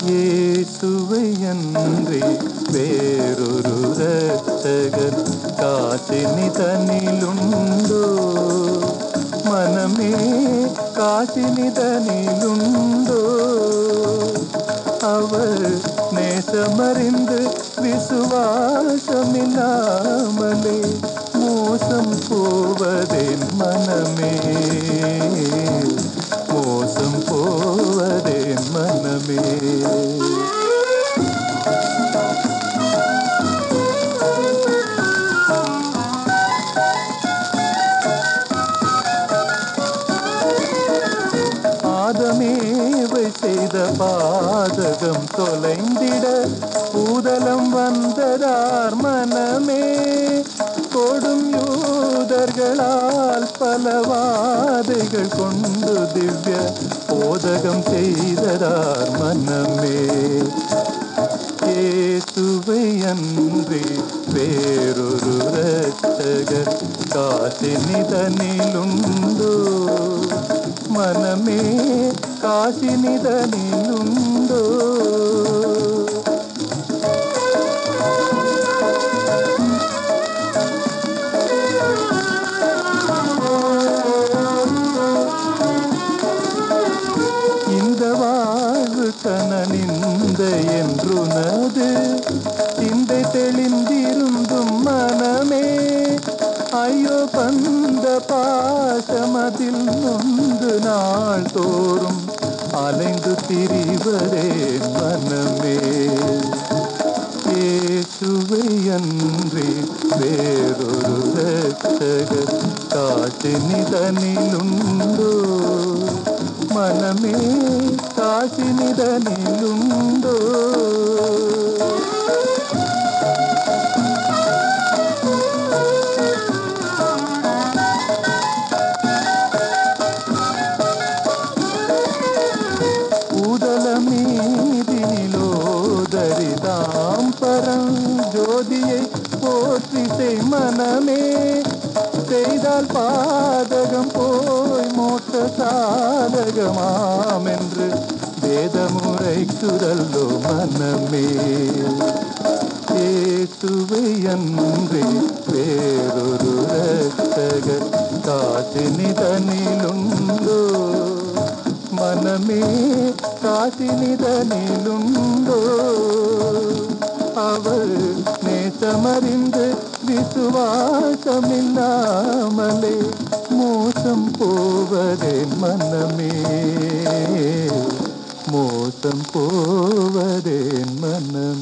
இயேசுவை அன்றி வேறொரு இரட்சகர் காசினி தனிலுண்டோ? மனமே காசினி தனிலுண்டோ? அவர் நேசமறிந்து விசுவாசமில்லாமலே மோசம் போவதேன் மனமே, மோசம் போவதேன் மனமே. ஆதமேவை செய்த பாதகம் தொலைந்திட பூதலம் வந்ததார் மனமே. கொடும் யூதர்களால் பலவாதைகள் கொண்டு திவ்ய போதகம் செய்ததார் மனமே. இயேசுவை அன்றி வேறொரு இரட்சகர் காசினி தனிலுண்டோ? மனமே காசினி தனிலுண்டோ? இந்த வாழ்வு கனனிந்த என்றுனது சிந்தை தெளிந்திருந்தும் மனமே. ஐயோ பந்த பாசமதில் நொந்து நாள் தோறும் அலைந்து திரிவரே மனமே. இயேசுவை அன்றி வேறொரு இரட்சகர் காசினி தனிலுண்டோ? மனமே காசினி தனிலுண்டோ? மீதினிலோதரிதாம் பரஞ்சோதியை போற்றி செய் மனமே. செய்தால் பாதகம் போய் மோட்ச சாதகமாம் என்று வேதமுறைக்குதல்லோ மனமே. இயேசுவை அன்றி வேறொரு இரட்சகர் காசினி தனிலுண்டோ? மனமே காசினி தனிலுண்டோ? அவர் நேசமறிந்து விசுவாசமில்லாமலே மோசம் போவதேன் மனமே, மோசம் போவதேன் மனமே.